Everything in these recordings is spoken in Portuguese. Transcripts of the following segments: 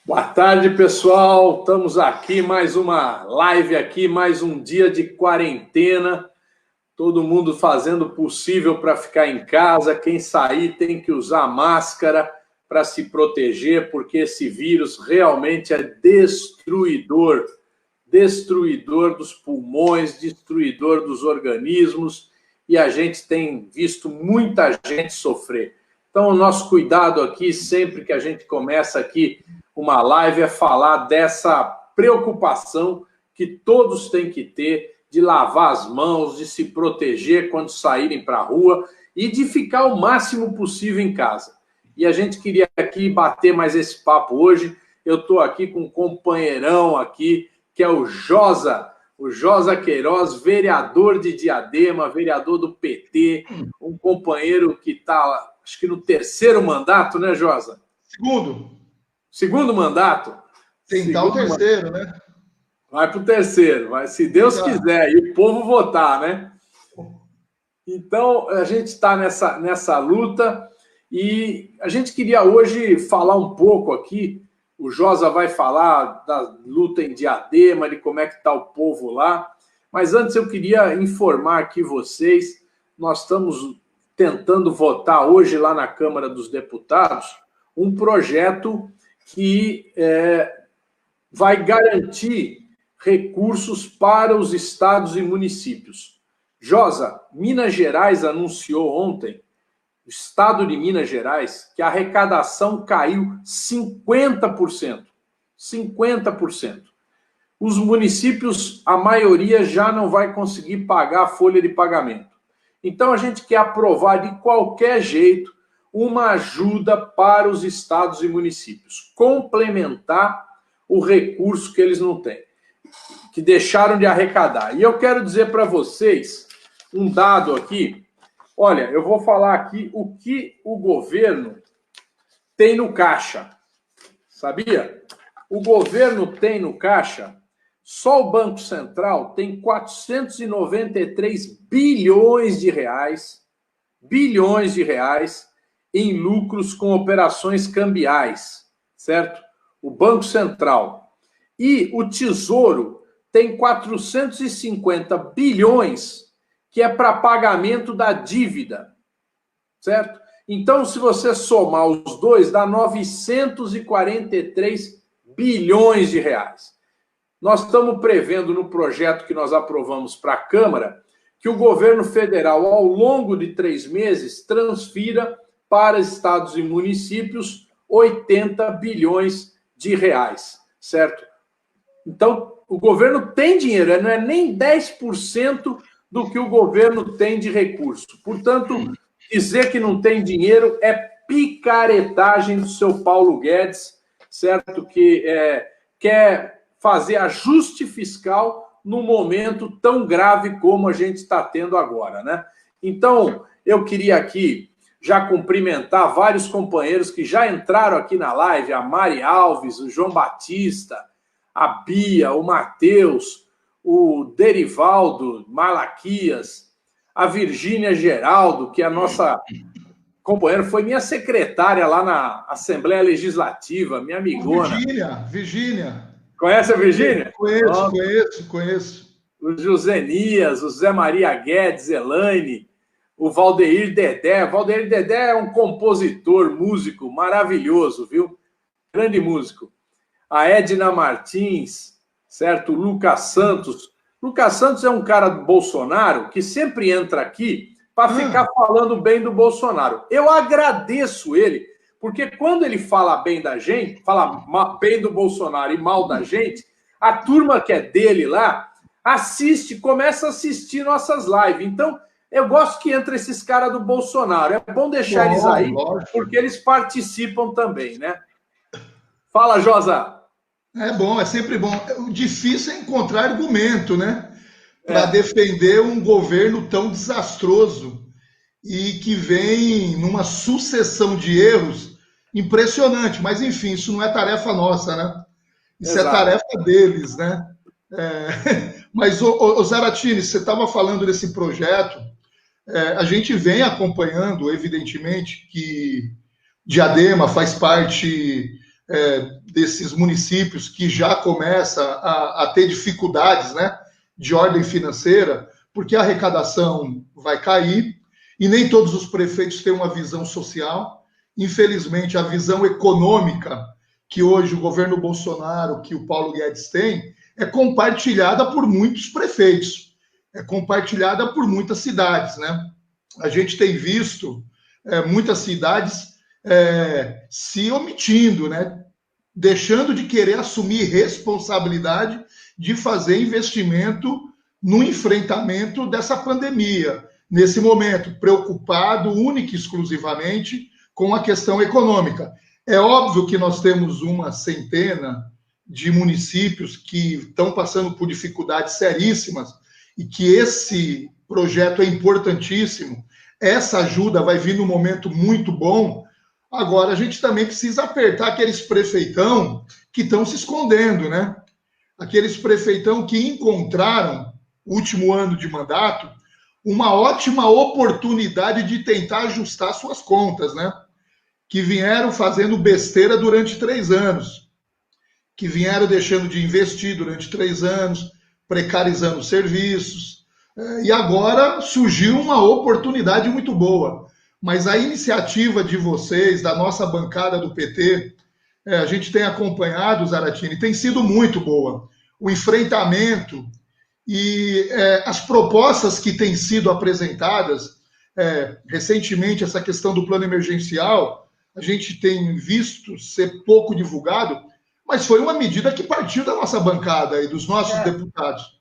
Boa tarde, pessoal. Estamos aqui, mais uma live aqui, mais um dia de quarentena. Todo mundo fazendo o possível para ficar em casa. Quem sair tem que usar máscara para se proteger, porque esse vírus realmente é destruidor. Destruidor dos pulmões, destruidor dos organismos, e a gente tem visto muita gente sofrer. Então, o nosso cuidado aqui, sempre que a gente começa aqui uma live, é falar dessa preocupação que todos têm que ter de lavar as mãos, de se proteger quando saírem para a rua e de ficar o máximo possível em casa. E a gente queria aqui bater mais esse papo hoje. Eu estou aqui com um companheirão aqui, que é o Josa Queiroz, vereador de Diadema, vereador do PT, um companheiro que está, acho que no terceiro mandato, né, Josa? Segundo mandato? Tentar o terceiro, né? Vai para o terceiro, se Deus quiser, e o povo votar, né? Então, a gente está nessa luta e a gente queria hoje falar um pouco aqui. O Josa vai falar da luta em Diadema, de como é que está o povo lá. Mas antes eu queria informar aqui vocês, nós estamos tentando votar hoje lá na Câmara dos Deputados um projeto que vai garantir recursos para os estados e municípios. Josa, Minas Gerais anunciou ontem, o estado de Minas Gerais, que a arrecadação caiu 50%. 50%. Os municípios, a maioria, já não vai conseguir pagar a folha de pagamento. Então, a gente quer aprovar de qualquer jeito uma ajuda para os estados e municípios, complementar o recurso que eles não têm, que deixaram de arrecadar. E eu quero dizer para vocês um dado aqui. Olha, eu vou falar aqui o que o governo tem no caixa. Sabia? O governo tem no caixa, só o Banco Central tem 493 bilhões de reais em lucros com operações cambiais, certo? O Banco Central. E o Tesouro tem 450 bilhões que é para pagamento da dívida, certo? Então, se você somar os dois, dá 943 bilhões de reais. Nós estamos prevendo no projeto que nós aprovamos para a Câmara que o governo federal, ao longo de 3 meses, transfira para estados e municípios 80 bilhões de reais, certo? Então, o governo tem dinheiro, não é nem 10% do que o governo tem de recurso. Portanto, dizer que não tem dinheiro é picaretagem do seu Paulo Guedes, certo? Que quer fazer ajuste fiscal num momento tão grave como a gente está tendo agora, né? Então, eu queria aqui já cumprimentar vários companheiros que já entraram aqui na live, a Mari Alves, o João Batista, a Bia, o Matheus, o Derivaldo Malaquias, a Virgínia Geraldo, que é a nossa companheira, foi minha secretária lá na Assembleia Legislativa, minha amigona. Virgínia. Conhece a Virgínia? Conheço. O Josenias, o Zé Maria Guedes, Elaine, o Valdeir Dedé. Valdeir Dedé é um compositor, músico maravilhoso, viu? Grande músico. A Edna Martins, certo? O Lucas Santos. Lucas Santos é um cara do Bolsonaro que sempre entra aqui para ficar falando bem do Bolsonaro. Eu agradeço ele, porque quando ele fala bem da gente, fala bem do Bolsonaro e mal da gente, a turma que é dele lá começa a assistir nossas lives. Então, eu gosto que entre esses caras do Bolsonaro. É bom deixar eles aí, porque eles participam também, né? Fala, Josa. É bom, é sempre bom. O difícil é encontrar argumento, né? Para defender um governo tão desastroso e que vem numa sucessão de erros impressionante. Mas, enfim, isso não é tarefa nossa, né? Isso é tarefa deles, né? Mas, Zaratini, você estava falando desse projeto. A gente vem acompanhando, evidentemente, que Diadema faz parte desses municípios que já começa a ter dificuldades, né, de ordem financeira, porque a arrecadação vai cair e nem todos os prefeitos têm uma visão social. Infelizmente, a visão econômica que hoje o governo Bolsonaro, que o Paulo Guedes tem, é compartilhada por muitos prefeitos, é compartilhada por muitas cidades, né? A gente tem visto muitas cidades se omitindo, né? Deixando de querer assumir responsabilidade de fazer investimento no enfrentamento dessa pandemia, nesse momento, preocupado única e exclusivamente com a questão econômica. É óbvio que nós temos uma centena de municípios que estão passando por dificuldades seríssimas e que esse projeto é importantíssimo. Essa ajuda vai vir num momento muito bom. Agora, a gente também precisa apertar aqueles prefeitão que estão se escondendo, né? Aqueles prefeitão que encontraram, último ano de mandato, uma ótima oportunidade de tentar ajustar suas contas, né? Que vieram fazendo besteira durante 3 anos, que vieram deixando de investir durante 3 anos, precarizando serviços, e agora surgiu uma oportunidade muito boa. Mas a iniciativa de vocês, da nossa bancada do PT, a gente tem acompanhado, Zaratini, tem sido muito boa. O enfrentamento e as propostas que têm sido apresentadas, recentemente essa questão do plano emergencial, a gente tem visto ser pouco divulgado, mas foi uma medida que partiu da nossa bancada e dos nossos deputados.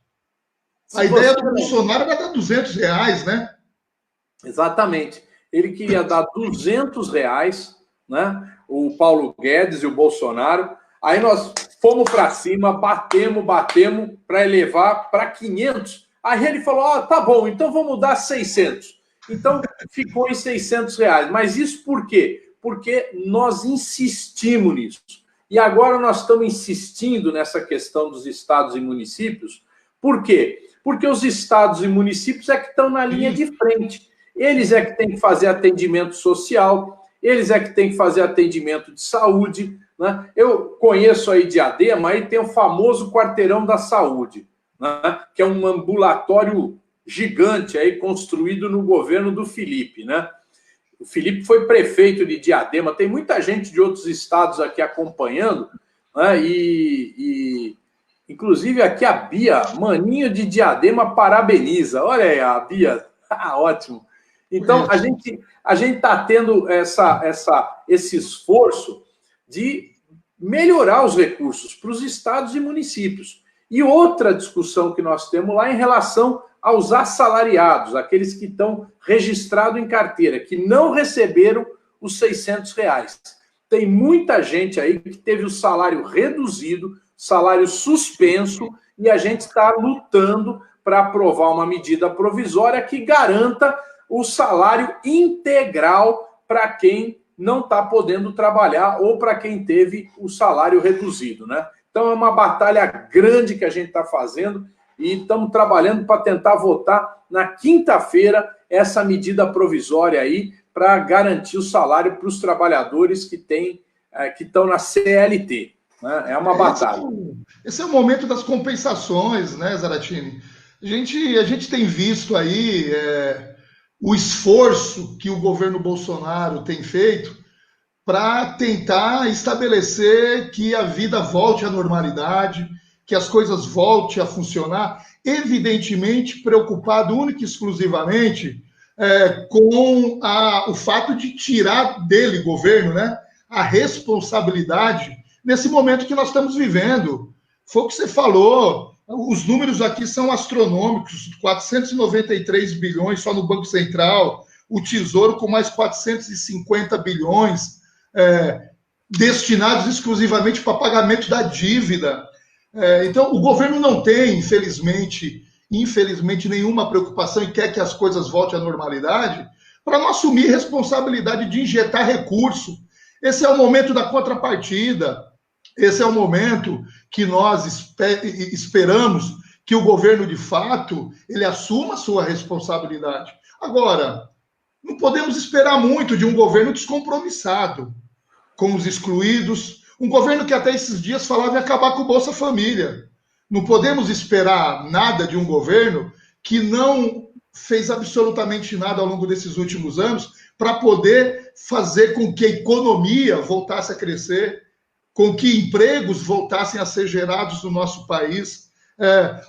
A ideia do Bolsonaro era dar R$200, né? Exatamente. Ele queria dar R$200, né? O Paulo Guedes e o Bolsonaro. Aí nós fomos para cima, batemos para elevar para 500. Aí ele falou, tá bom, então vamos dar 600. Então ficou em R$600. Mas isso por quê? Porque nós insistimos nisso. E agora nós estamos insistindo nessa questão dos estados e municípios. Por quê? Porque os estados e municípios é que estão na linha de frente. Eles é que têm que fazer atendimento social, eles é que têm que fazer atendimento de saúde, né? Eu conheço aí Diadema, aí tem o famoso quarteirão da saúde, né? Que é um ambulatório gigante aí construído no governo do Felipe, né? O Felipe foi prefeito de Diadema, tem muita gente de outros estados aqui acompanhando, né? Inclusive aqui a Bia, maninho de Diadema, parabeniza. Olha aí a Bia, ótimo. Então a gente está tendo esse esforço de melhorar os recursos para os estados e municípios. E outra discussão que nós temos lá em relação aos assalariados, aqueles que estão registrados em carteira, que não receberam os R$600. Tem muita gente aí que teve o salário reduzido, salário suspenso, e a gente está lutando para aprovar uma medida provisória que garanta o salário integral para quem não está podendo trabalhar ou para quem teve o salário reduzido, né? Então é uma batalha grande que a gente está fazendo e estamos trabalhando para tentar votar na quinta-feira essa medida provisória aí para garantir o salário para os trabalhadores que estão na CLT. Né? É uma batalha. Esse é o momento das compensações, né, Zaratini? A gente tem visto aí o esforço que o governo Bolsonaro tem feito para tentar estabelecer que a vida volte à normalidade, que as coisas voltem a funcionar, evidentemente preocupado única e exclusivamente com o fato de tirar dele, governo, né, a responsabilidade nesse momento que nós estamos vivendo. Foi o que você falou, os números aqui são astronômicos, 493 bilhões só no Banco Central, o Tesouro com mais 450 bilhões destinados exclusivamente para pagamento da dívida. Então, o governo não tem, infelizmente, nenhuma preocupação e quer que as coisas voltem à normalidade para não assumir responsabilidade de injetar recurso. Esse é o momento da contrapartida. Esse é o momento que nós esperamos que o governo, de fato, ele assuma a sua responsabilidade. Agora, não podemos esperar muito de um governo descompromissado com os excluídos, Um governo que até esses dias falava em acabar com o Bolsa Família. Não podemos esperar nada de um governo que não fez absolutamente nada ao longo desses últimos anos para poder fazer com que a economia voltasse a crescer, com que empregos voltassem a ser gerados no nosso país.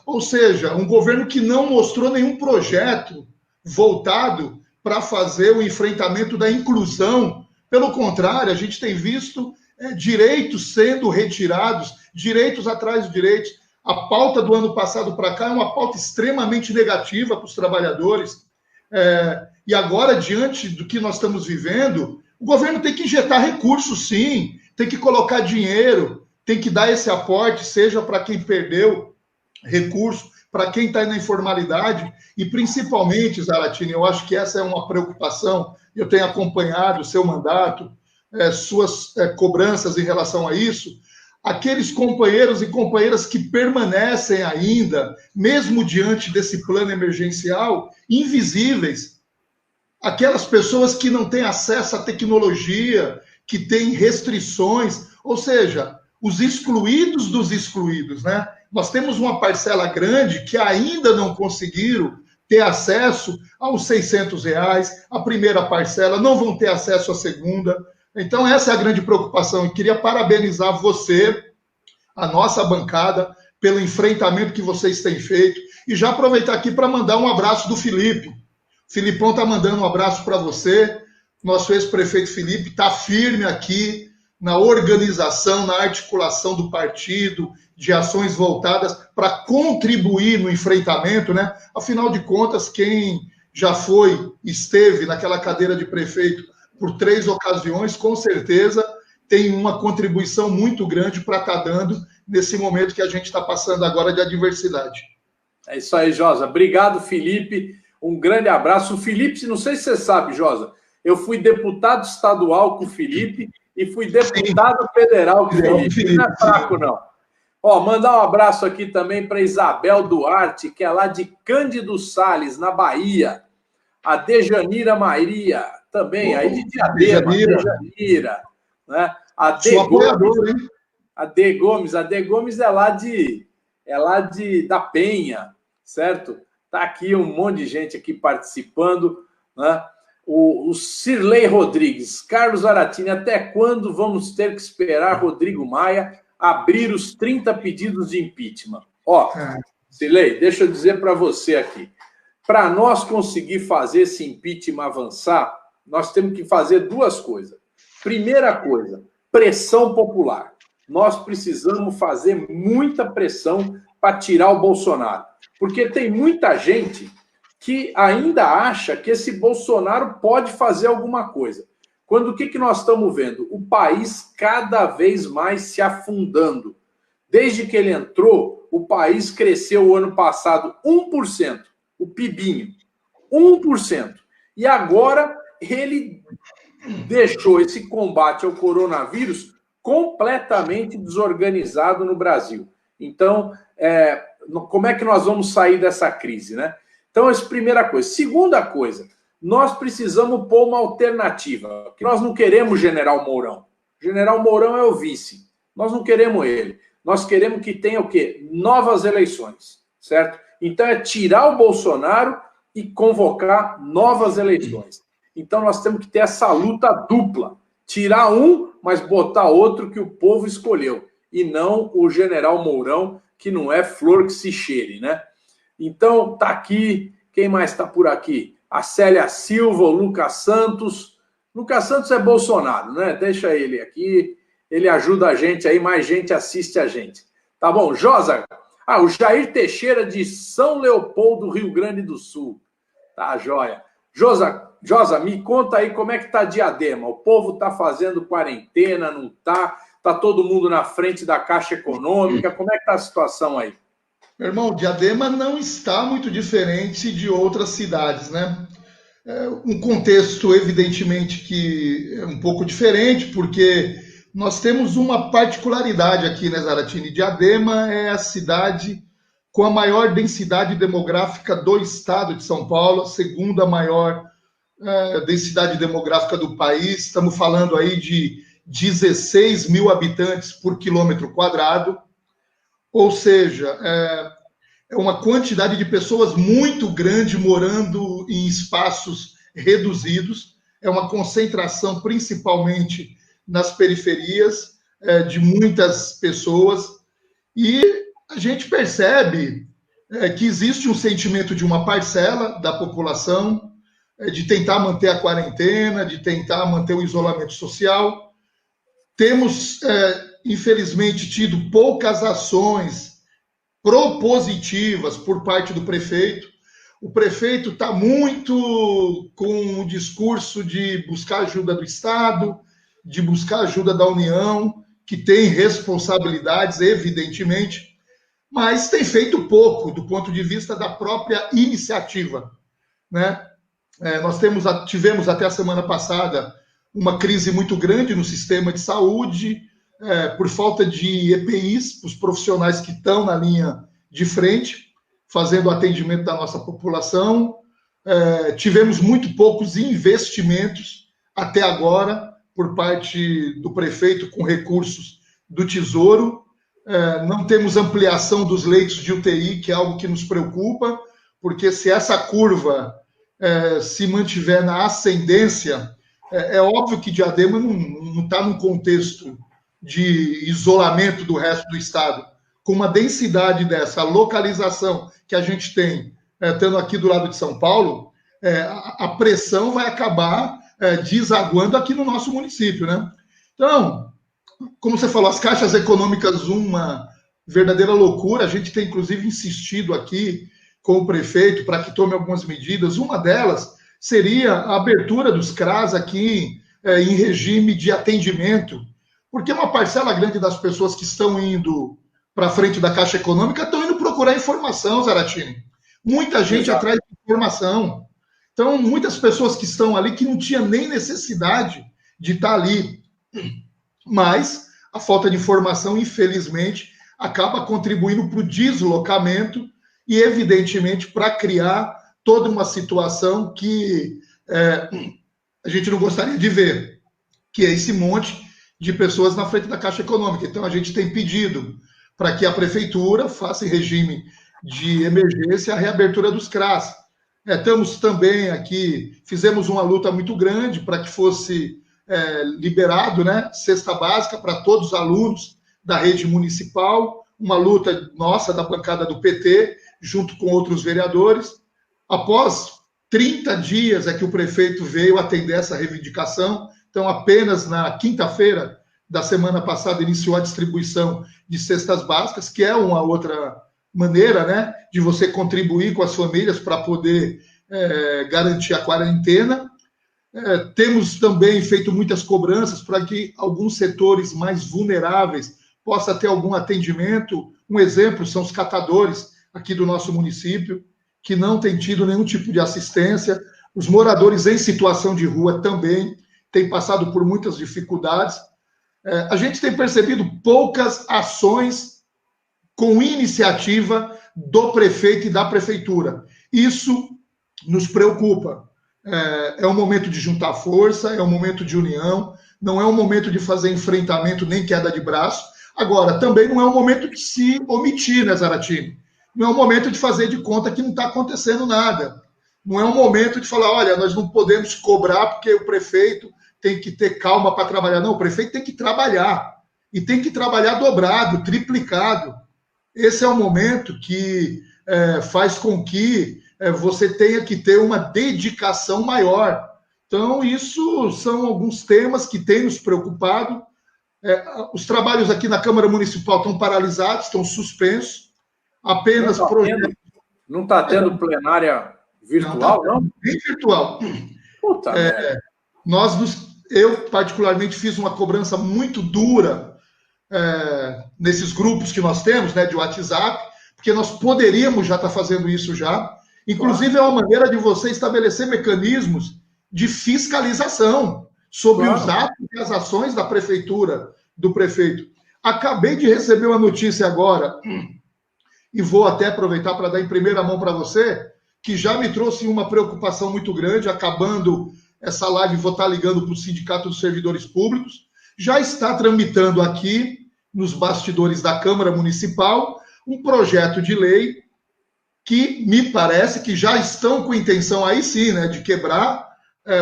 Ou seja, um governo que não mostrou nenhum projeto voltado para fazer o enfrentamento da inclusão. Pelo contrário, a gente tem visto direitos sendo retirados, direitos atrás de direitos. A pauta do ano passado para cá é uma pauta extremamente negativa para os trabalhadores. E agora, diante do que nós estamos vivendo, o governo tem que injetar recursos, sim, tem que colocar dinheiro, tem que dar esse aporte, seja para quem perdeu recurso, para quem está na informalidade, e principalmente, Zaratini, eu acho que essa é uma preocupação, eu tenho acompanhado o seu mandato, suas cobranças em relação a isso, aqueles companheiros e companheiras que permanecem ainda, mesmo diante desse plano emergencial, invisíveis, aquelas pessoas que não têm acesso à tecnologia, que têm restrições, ou seja, os excluídos dos excluídos, né? Nós temos uma parcela grande que ainda não conseguiram ter acesso aos R$600, a primeira parcela, não vão ter acesso à segunda. Então, essa é a grande preocupação. Eu queria parabenizar você, a nossa bancada, pelo enfrentamento que vocês têm feito. E já aproveitar aqui para mandar um abraço do Felipe. O Filipão está mandando um abraço para você. Nosso ex-prefeito Felipe está firme aqui na organização, na articulação do partido, de ações voltadas para contribuir no enfrentamento, né? Afinal de contas, quem já esteve naquela cadeira de prefeito por 3 ocasiões, com certeza tem uma contribuição muito grande para estar dando nesse momento que a gente está passando agora de adversidade. É isso aí, Josa. Obrigado, Felipe. Um grande abraço. O Felipe, não sei se você sabe, Josa, eu fui deputado estadual com o Felipe e fui deputado federal com o Felipe. Não é fraco, não. Mandar um abraço aqui também para Isabel Duarte, que é lá de Cândido Sales, na Bahia. A Dejanira Maria, também, aí de Diadema, Dejanira. Né? A D. Gomes, hein? A D. Gomes é lá da Penha, certo? Tá aqui um monte de gente aqui participando, né? O Cirlei Rodrigues, Carlos Zaratini, até quando vamos ter que esperar Rodrigo Maia abrir os 30 pedidos de impeachment? Cirlei, deixa eu dizer para você aqui, para nós conseguir fazer esse impeachment avançar, nós temos que fazer 2 coisas. Primeira coisa, pressão popular. Nós precisamos fazer muita pressão para tirar o Bolsonaro. Porque tem muita gente que ainda acha que esse Bolsonaro pode fazer alguma coisa. Quando o que nós estamos vendo? O país cada vez mais se afundando. Desde que ele entrou, o país cresceu o ano passado 1%, o PIBinho, 1%. E agora ele deixou esse combate ao coronavírus completamente desorganizado no Brasil. Então, como é que nós vamos sair dessa crise, né? Então, essa é a primeira coisa. Segunda coisa, nós precisamos pôr uma alternativa, porque nós não queremos General Mourão. General Mourão é o vice. Nós não queremos ele. Nós queremos que tenha o quê? Novas eleições, certo? Então, é tirar o Bolsonaro e convocar novas eleições. Então, nós temos que ter essa luta dupla. Tirar um, mas botar outro que o povo escolheu. E não o General Mourão, que não é flor que se cheire, né? Então, tá aqui. Quem mais está por aqui? A Célia Silva, o Lucas Santos. Lucas Santos é Bolsonaro, né? Deixa ele aqui. Ele ajuda a gente aí, mais gente assiste a gente. Tá bom, Josa. O Jair Teixeira de São Leopoldo, Rio Grande do Sul. Tá, joia. Josa, me conta aí como é que tá Diadema. O povo tá fazendo quarentena, não tá? Tá todo mundo na frente da Caixa Econômica. Como é que tá a situação aí? Meu irmão, Diadema não está muito diferente de outras cidades, né? Um contexto, evidentemente, que é um pouco diferente, porque nós temos uma particularidade aqui, né, Zaratini? Diadema é a cidade com a maior densidade demográfica do estado de São Paulo, a segunda maior densidade demográfica do país. Estamos falando aí de 16 mil habitantes por quilômetro quadrado, ou seja, é uma quantidade de pessoas muito grande morando em espaços reduzidos, é uma concentração principalmente nas periferias de muitas pessoas, e a gente percebe que existe um sentimento de uma parcela da população de tentar manter a quarentena, de tentar manter o isolamento social. Temos, infelizmente, tido poucas ações propositivas por parte do prefeito. O prefeito está muito com o discurso de buscar ajuda do Estado, de buscar ajuda da União, que tem responsabilidades, evidentemente, mas tem feito pouco do ponto de vista da própria iniciativa, né? Nós tivemos até a semana passada uma crise muito grande no sistema de saúde, por falta de EPIs, os profissionais que estão na linha de frente, fazendo o atendimento da nossa população. Tivemos muito poucos investimentos até agora por parte do prefeito com recursos do Tesouro. Não temos ampliação dos leitos de UTI, que é algo que nos preocupa, porque se essa curva se mantiver na ascendência, é óbvio que Diadema não está num contexto de isolamento do resto do estado. Com uma densidade dessa, a localização que a gente tem, estando aqui do lado de São Paulo, a pressão vai acabar desaguando aqui no nosso município, né? Então, como você falou, as caixas econômicas, uma verdadeira loucura. A gente tem, inclusive, insistido aqui com o prefeito para que tome algumas medidas. Uma delas seria a abertura dos CRAS aqui em regime de atendimento, porque uma parcela grande das pessoas que estão indo para frente da Caixa Econômica estão indo procurar informação, Zaratini. Muita gente atrás de informação. Então, muitas pessoas que estão ali que não tinham nem necessidade de estar ali. Mas a falta de informação, infelizmente, acaba contribuindo para o deslocamento e, evidentemente, para criar toda uma situação que a gente não gostaria de ver, que é esse monte de pessoas na frente da Caixa Econômica. Então, a gente tem pedido para que a Prefeitura faça em regime de emergência a reabertura dos CRAS. Estamos também aqui, fizemos uma luta muito grande para que fosse liberado, né, cesta básica para todos os alunos da rede municipal, uma luta nossa, da bancada do PT, junto com outros vereadores. Após 30 dias que o prefeito veio atender essa reivindicação, então apenas na quinta-feira da semana passada iniciou a distribuição de cestas básicas, que é uma outra maneira, né, de você contribuir com as famílias para poder garantir a quarentena. Temos também feito muitas cobranças para que alguns setores mais vulneráveis possam ter algum atendimento. Um exemplo são os catadores aqui do nosso município, que não têm tido nenhum tipo de assistência. Os moradores em situação de rua também têm passado por muitas dificuldades. A gente tem percebido poucas ações com iniciativa do prefeito e da prefeitura. Isso nos preocupa. É um momento de juntar força, é um momento de união, não é um momento de fazer enfrentamento nem queda de braço. Agora, também não é um momento de se omitir, né, Zaratini? Não é um momento de fazer de conta que não está acontecendo nada. Não é um momento de falar, olha, nós não podemos cobrar porque o prefeito tem que ter calma para trabalhar. Não, o prefeito tem que trabalhar. E tem que trabalhar dobrado, triplicado. Esse é o momento que faz com que você tenha que ter uma dedicação maior. Então, isso são alguns temas que têm nos preocupado. Os trabalhos aqui na Câmara Municipal estão paralisados, estão suspensos. Apenas projetos. Não está tendo plenária virtual, não? Nem virtual. Puta merda. Eu, particularmente, fiz uma cobrança muito dura nesses grupos que nós temos, né, de WhatsApp, porque nós poderíamos já estar fazendo isso já. Inclusive, é uma maneira de você estabelecer mecanismos de fiscalização sobre os atos e as ações da prefeitura, do prefeito. Acabei de receber uma notícia agora, e vou até aproveitar para dar em primeira mão para você, que já me trouxe uma preocupação muito grande. Acabando essa live, vou estar ligando para o Sindicato dos Servidores Públicos. já está tramitando aqui, nos bastidores da Câmara Municipal, um projeto de lei que me parece que já estão com intenção aí sim, né, de quebrar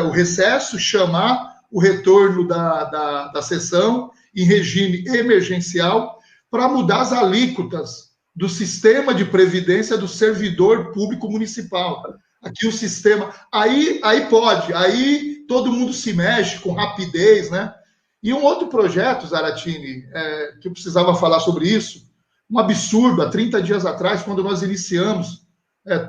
o recesso, chamar o retorno da sessão em regime emergencial para mudar as alíquotas do sistema de previdência do servidor público municipal. Aqui o sistema... Aí pode, aí todo mundo se mexe com rapidez, né? E um outro projeto, Zaratini, que eu precisava falar sobre isso, um absurdo, há 30 dias atrás, quando nós iniciamos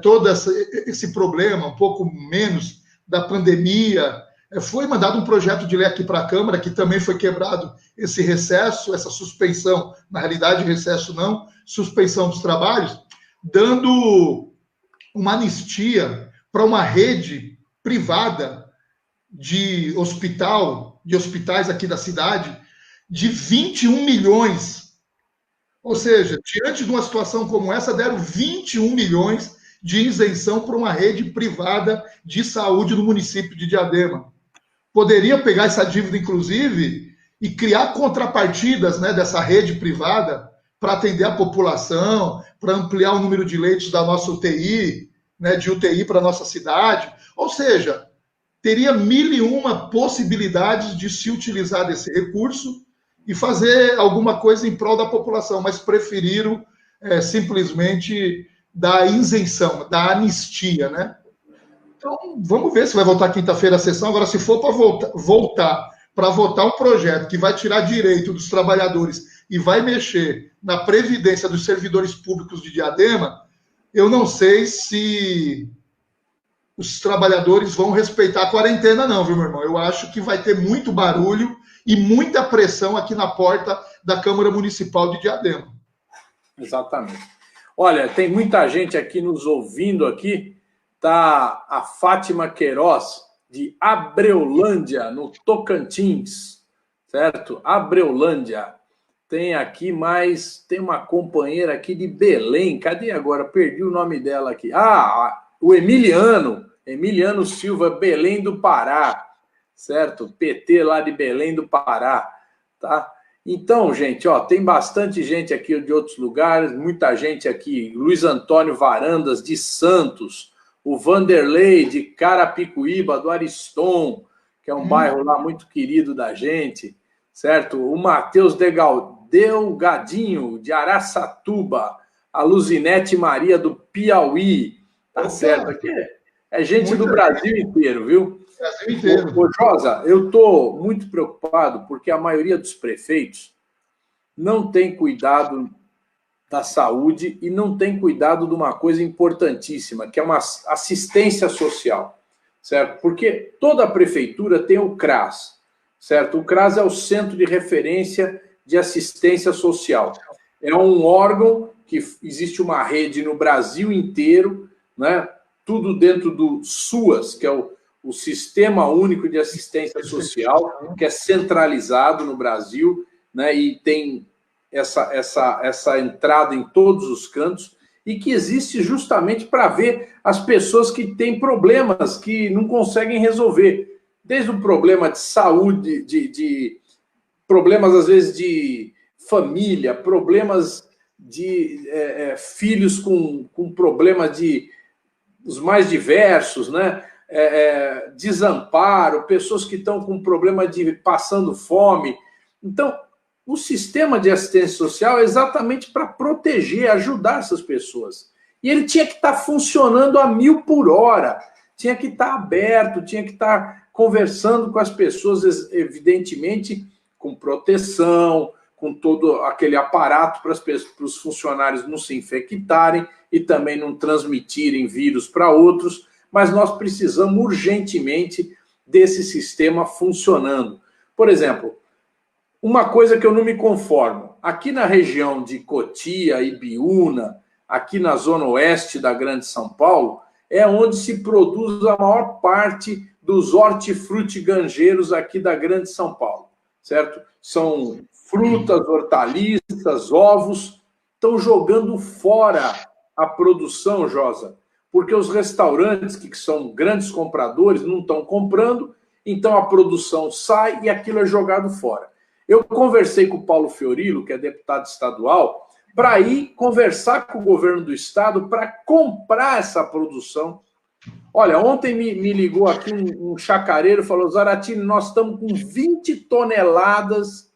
todo esse problema, um pouco menos da pandemia, foi mandado um projeto de lei aqui para a Câmara, que também foi quebrado esse recesso, essa suspensão, na realidade recesso não, suspensão dos trabalhos, dando uma anistia para uma rede privada de hospitais aqui da cidade, de 21 milhões. Ou seja, diante de uma situação como essa, deram 21 milhões de isenção para uma rede privada de saúde no município de Diadema. Poderia pegar essa dívida, inclusive, e criar contrapartidas, né, dessa rede privada para atender a população, para ampliar o número de leitos da nossa UTI, né, de UTI para a nossa cidade. Ou seja, teria 1001 possibilidades de se utilizar desse recurso e fazer alguma coisa em prol da população, mas preferiram simplesmente dar isenção, da anistia, né? Então, vamos ver se vai voltar quinta-feira a sessão. Agora, se for para voltar para votar um projeto que vai tirar direito dos trabalhadores e vai mexer na previdência dos servidores públicos de Diadema, eu não sei se os trabalhadores vão respeitar a quarentena, não, viu, meu irmão? Eu acho que vai ter muito barulho e muita pressão aqui na porta da Câmara Municipal de Diadema. Exatamente. Olha, tem muita gente aqui nos ouvindo aqui. Tá a Fátima Queiroz, de Abreulândia, no Tocantins, certo? Abreulândia. Tem aqui mais, tem uma companheira aqui de Belém. Cadê agora? Perdi o nome dela aqui. O Emiliano Silva, Belém do Pará, certo? PT lá de Belém do Pará, tá? Então, gente, ó, tem bastante gente aqui de outros lugares, muita gente aqui. Luiz Antônio Varandas, de Santos. O Vanderlei, de Carapicuíba, do Ariston, que é um bairro lá muito querido da gente, certo? O Matheus Delgadinho, de Araçatuba. A Luzinete Maria, do Piauí. Tá certo? Aqui é gente do Brasil inteiro, viu? Brasil inteiro. Ô, Josa, eu estou muito preocupado porque a maioria dos prefeitos não tem cuidado da saúde e não tem cuidado de uma coisa importantíssima, que é uma assistência social, certo? Porque toda prefeitura tem o CRAS, certo? O CRAS é o Centro de Referência de Assistência Social. É um órgão que existe uma rede no Brasil inteiro, né? Tudo dentro do SUAS, que é o Sistema Único de Assistência Social, que é centralizado no Brasil, né? E tem essa entrada em todos os cantos, e que existe justamente para ver as pessoas que têm problemas que não conseguem resolver. Desde o problema de saúde, de problemas, às vezes, de família, problemas de filhos com problemas os mais diversos, né? Desamparo, pessoas que estão com problema de passando fome. Então, o sistema de assistência social é exatamente para proteger, ajudar essas pessoas. E ele tinha que estar funcionando a 1000 por hora, tinha que estar aberto, tinha que estar conversando com as pessoas, evidentemente, com proteção, com todo aquele aparato para os funcionários não se infectarem e também não transmitirem vírus para outros, mas nós precisamos urgentemente desse sistema funcionando. Por exemplo, uma coisa que eu não me conformo, aqui na região de Cotia, Ibiúna, aqui na zona oeste da Grande São Paulo, é onde se produz a maior parte dos hortifrutigranjeiros aqui da Grande São Paulo, certo? São frutas, hortaliças, ovos, estão jogando fora a produção, Josa, porque os restaurantes, que são grandes compradores, não estão comprando, então a produção sai e aquilo é jogado fora. Eu conversei com o Paulo Fiorilo, que é deputado estadual, para ir conversar com o governo do estado para comprar essa produção. Olha, ontem me ligou aqui um chacareiro e falou: Zaratini, nós estamos com 20 toneladas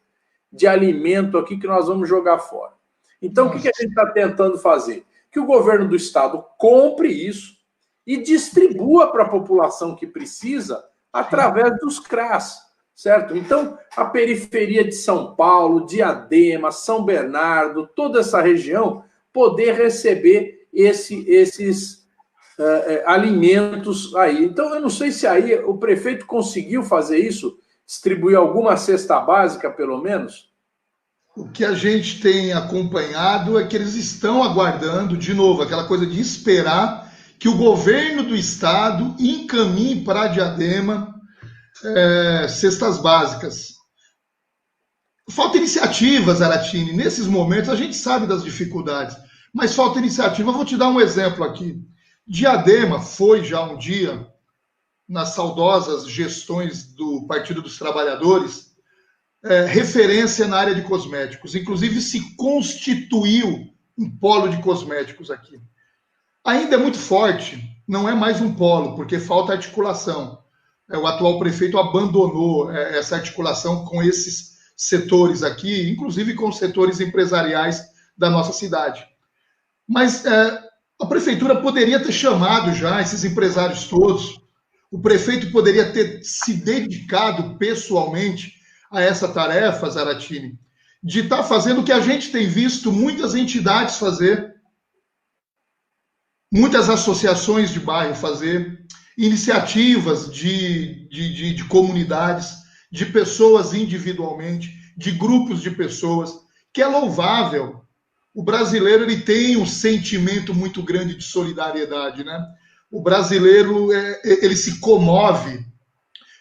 de alimento aqui que nós vamos jogar fora. Então, o que a gente está tentando fazer? Que o governo do estado compre isso e distribua para a população que precisa através dos CRAS, certo? Então, a periferia de São Paulo, Diadema, São Bernardo, toda essa região, poder receber esses alimentos aí. Então, eu não sei se aí o prefeito conseguiu fazer isso, distribuir alguma cesta básica, pelo menos. O que a gente tem acompanhado é que eles estão aguardando, de novo, aquela coisa de esperar que o governo do estado encaminhe para a Diadema cestas básicas. Falta iniciativa, Zaratini. Nesses momentos, a gente sabe das dificuldades, mas falta iniciativa. Eu vou te dar um exemplo aqui. Diadema foi já um dia, nas saudosas gestões do Partido dos Trabalhadores, referência na área de cosméticos. Inclusive, se constituiu um polo de cosméticos aqui. Ainda é muito forte, não é mais um polo, porque falta articulação. O atual prefeito abandonou essa articulação com esses setores aqui, inclusive com os setores empresariais da nossa cidade. Mas a prefeitura poderia ter chamado já esses empresários todos, o prefeito poderia ter se dedicado pessoalmente a essa tarefa, Zaratini, de estar fazendo o que a gente tem visto muitas entidades fazer, muitas associações de bairro fazer, iniciativas de comunidades, de pessoas individualmente, de grupos de pessoas, que é louvável. O brasileiro ele tem um sentimento muito grande de solidariedade, né? O brasileiro ele se comove,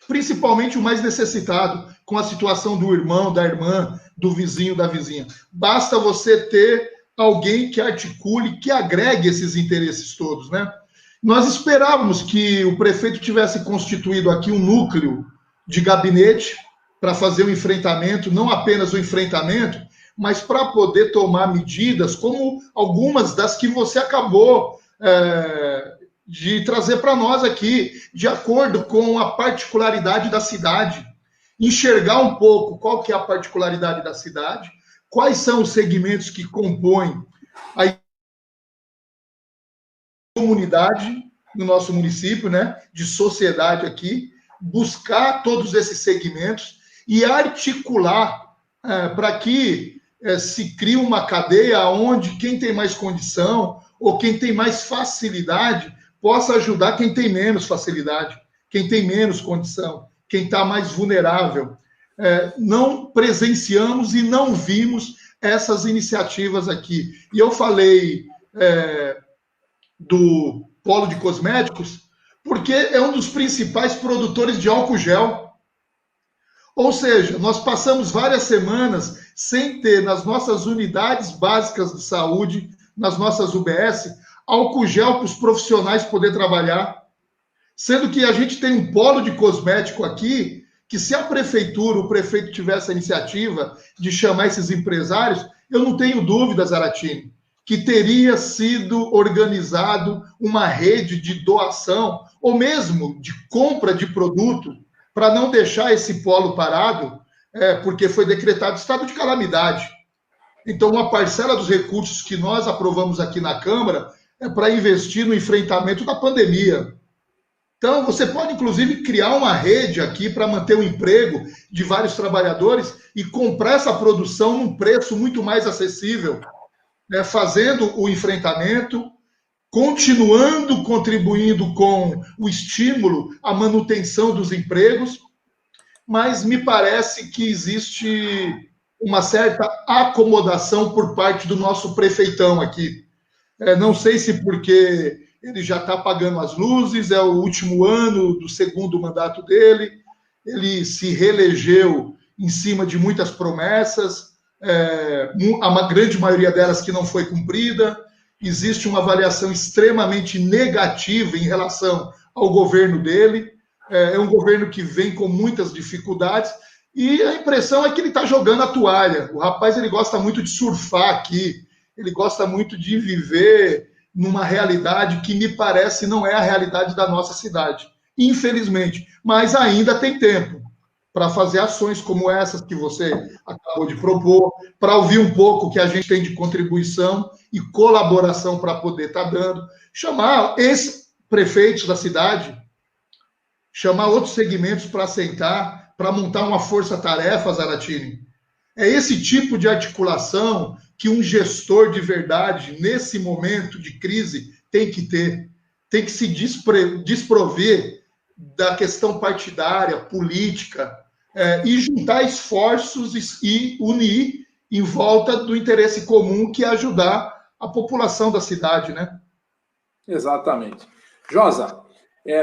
principalmente o mais necessitado, com a situação do irmão, da irmã, do vizinho, da vizinha. Basta você ter alguém que articule, que agregue esses interesses todos, né? Nós esperávamos que o prefeito tivesse constituído aqui um núcleo de gabinete para fazer o enfrentamento, não apenas o enfrentamento, mas para poder tomar medidas como algumas das que você acabou de trazer para nós aqui, de acordo com a particularidade da cidade. Enxergar um pouco qual que é a particularidade da cidade, quais são os segmentos que compõem a comunidade no nosso município, né, de sociedade aqui, buscar todos esses segmentos e articular para que se crie uma cadeia onde quem tem mais condição ou quem tem mais facilidade possa ajudar quem tem menos facilidade, quem tem menos condição, quem está mais vulnerável. Não presenciamos e não vimos essas iniciativas aqui. E eu falei do polo de cosméticos porque é um dos principais produtores de álcool gel. Ou seja, nós passamos várias semanas sem ter nas nossas unidades básicas de saúde, nas nossas UBS, álcool gel para os profissionais poder trabalhar. Sendo que a gente tem um polo de cosmético aqui, que se a prefeitura, o prefeito tivesse a iniciativa de chamar esses empresários, eu não tenho dúvida, Zaratini, que teria sido organizado uma rede de doação, ou mesmo de compra de produto, para não deixar esse polo parado, porque foi decretado estado de calamidade. Então, uma parcela dos recursos que nós aprovamos aqui na Câmara é para investir no enfrentamento da pandemia. Então, você pode, inclusive, criar uma rede aqui para manter o emprego de vários trabalhadores e comprar essa produção num preço muito mais acessível, né, fazendo o enfrentamento, continuando contribuindo com o estímulo à manutenção dos empregos, mas me parece que existe uma certa acomodação por parte do nosso prefeitão aqui. Não sei se porque ele já está apagando as luzes, é o último ano do segundo mandato dele, ele se reelegeu em cima de muitas promessas, a grande maioria delas que não foi cumprida, existe uma avaliação extremamente negativa em relação ao governo dele, é um governo que vem com muitas dificuldades, E a impressão é que ele está jogando a toalha. O rapaz, ele gosta muito de surfar aqui, ele gosta muito de viver numa realidade que me parece não é a realidade da nossa cidade, infelizmente. Mas ainda tem tempo para fazer ações como essas que você acabou de propor, para ouvir um pouco o que a gente tem de contribuição e colaboração para poder estar dando, chamar ex-prefeitos da cidade, chamar outros segmentos para sentar, para montar uma força-tarefa, Zaratini. É esse tipo de articulação que um gestor de verdade, nesse momento de crise, tem que ter. Tem que se desprover da questão partidária, política, e juntar esforços e unir em volta do interesse comum, que é ajudar a população da cidade, né? Exatamente. Josa,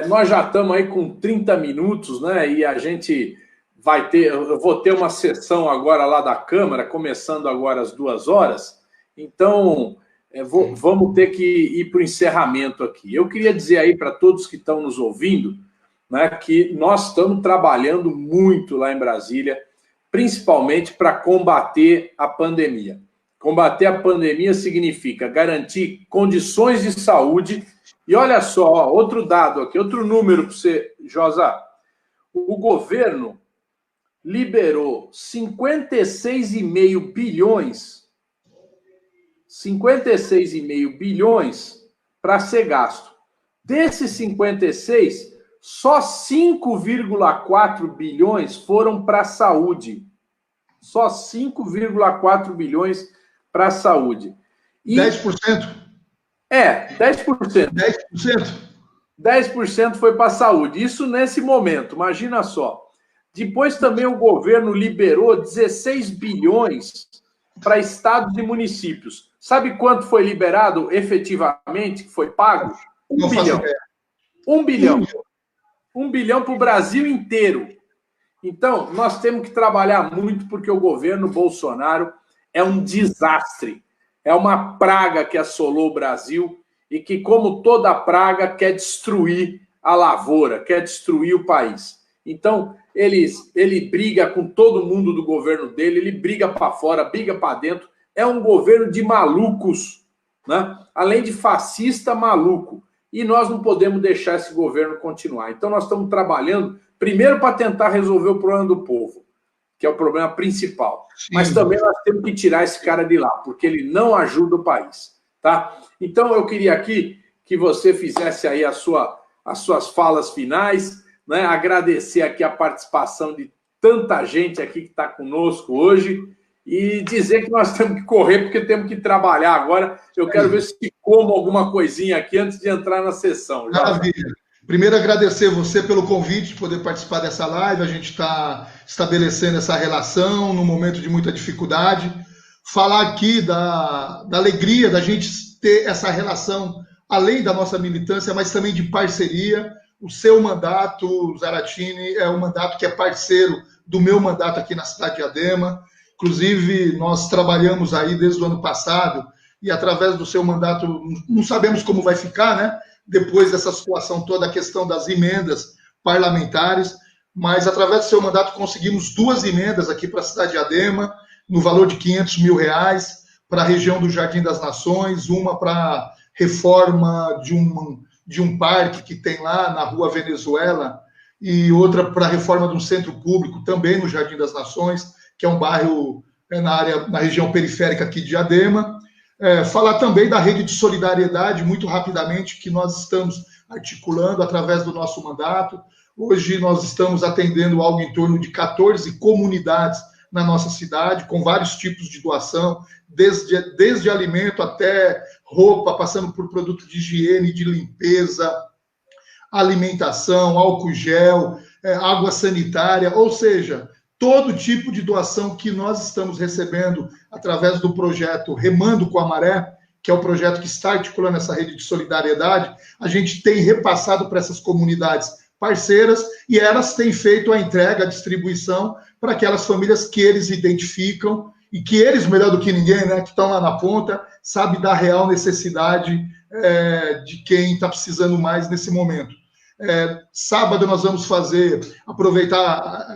nós já estamos aí com 30 minutos, né? E a gente vai ter... Eu vou ter uma sessão agora lá da Câmara, começando agora às 2h. Então, vamos ter que ir para o encerramento aqui. Eu queria dizer aí para todos que estão nos ouvindo, né, que nós estamos trabalhando muito lá em Brasília, principalmente para combater a pandemia. Combater a pandemia significa garantir condições de saúde. E olha só, ó, outro dado aqui, outro número para você, Josa. O governo liberou 56,5 bilhões para ser gasto. Desses 56, só 5,4 bilhões foram para a saúde. Só 5,4 bilhões para a saúde. E 10%? 10%. 10%? 10% foi para a saúde. Isso nesse momento, imagina só. Depois também o governo liberou 16 bilhões para estados e municípios. Sabe quanto foi liberado efetivamente, que foi pago? 1 bilhão. 1 bilhão. 1 bilhão para o Brasil inteiro. Então, nós temos que trabalhar muito, porque o governo Bolsonaro é um desastre. É uma praga que assolou o Brasil e que, como toda praga, quer destruir a lavoura, quer destruir o país. Então, ele briga com todo mundo do governo dele, ele briga para fora, briga para dentro. É um governo de malucos, né? Além de fascista, maluco. E nós não podemos deixar esse governo continuar. Então, nós estamos trabalhando, primeiro, para tentar resolver o problema do povo, que é o problema principal. Sim. Mas também nós temos que tirar esse cara de lá, porque ele não ajuda o país. Tá? Então, eu queria aqui que você fizesse aí as suas falas finais, né? Agradecer aqui a participação de tanta gente aqui que está conosco hoje e dizer que nós temos que correr, porque temos que trabalhar agora. Eu quero ver se como alguma coisinha aqui antes de entrar na sessão. Maravilha. Primeiro, agradecer você pelo convite de poder participar dessa live. A gente está estabelecendo essa relação num momento de muita dificuldade. Falar aqui da alegria da gente ter essa relação, além da nossa militância, mas também de parceria. O seu mandato, Zaratini, é um mandato que é parceiro do meu mandato aqui na cidade de Diadema. Inclusive, nós trabalhamos aí desde o ano passado e, através do seu mandato, não sabemos como vai ficar, né? Depois dessa situação toda, a questão das emendas parlamentares, mas, através do seu mandato, conseguimos 2 emendas aqui para a cidade de Diadema, no valor de R$500 mil, para a região do Jardim das Nações, uma para reforma de um parque que tem lá na Rua Venezuela, e outra para a reforma de um centro público, também no Jardim das Nações, que é um bairro na região periférica aqui de Diadema. Falar também da rede de solidariedade, muito rapidamente, que nós estamos articulando através do nosso mandato. Hoje nós estamos atendendo algo em torno de 14 comunidades na nossa cidade, com vários tipos de doação, desde alimento até roupa, passando por produto de higiene, de limpeza, alimentação, álcool gel, água sanitária, ou seja, todo tipo de doação que nós estamos recebendo através do projeto Remando com a Maré, que é o projeto que está articulando essa rede de solidariedade, a gente tem repassado para essas comunidades parceiras e elas têm feito a entrega, a distribuição para aquelas famílias que eles identificam e que eles, melhor do que ninguém, né, que estão lá na ponta, sabem da real necessidade de quem está precisando mais nesse momento. Sábado nós vamos aproveitar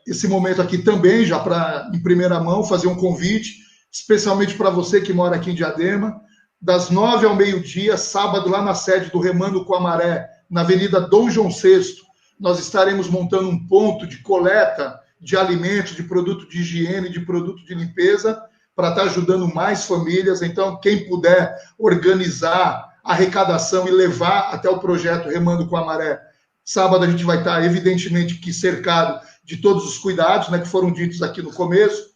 esse momento aqui também, já para, em primeira mão, fazer um convite, especialmente para você que mora aqui em Diadema, das 9 ao meio-dia, sábado, lá na sede do Remando com a Maré, na Avenida Dom João VI, nós estaremos montando um ponto de coleta de alimentos, de produto de higiene, de produto de limpeza, para estar ajudando mais famílias. Então, quem puder organizar a arrecadação e levar até o projeto Remando com a Maré, sábado a gente vai estar, evidentemente, que cercado de todos os cuidados, né, que foram ditos aqui no começo.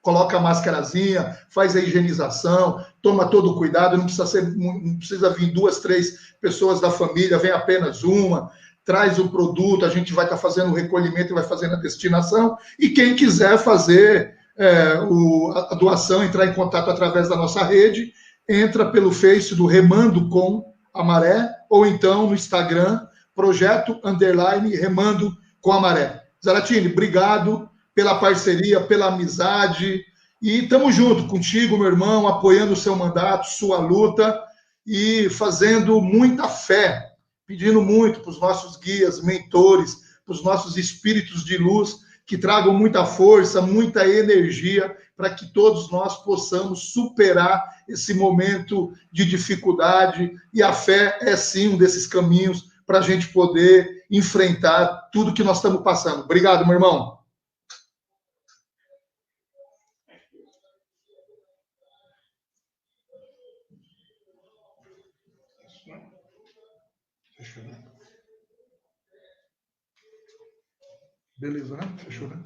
Coloca a máscarazinha, faz a higienização, toma todo o cuidado, não precisa vir 2, 3 pessoas da família, vem apenas uma, traz o produto, a gente vai estar fazendo o recolhimento e vai fazendo a destinação, e quem quiser fazer a doação, entrar em contato através da nossa rede, entra pelo Face do Remando com a Maré, ou então no Instagram, projeto_remando com a Maré. Zaratini, obrigado pela parceria, pela amizade, e estamos junto contigo, meu irmão, apoiando o seu mandato, sua luta, e fazendo muita fé, pedindo muito para os nossos guias, mentores, para os nossos espíritos de luz, que tragam muita força, muita energia, para que todos nós possamos superar esse momento de dificuldade, e a fé é sim um desses caminhos para a gente poder enfrentar tudo que nós estamos passando. Obrigado, meu irmão. Beleza, né? Fechou, né?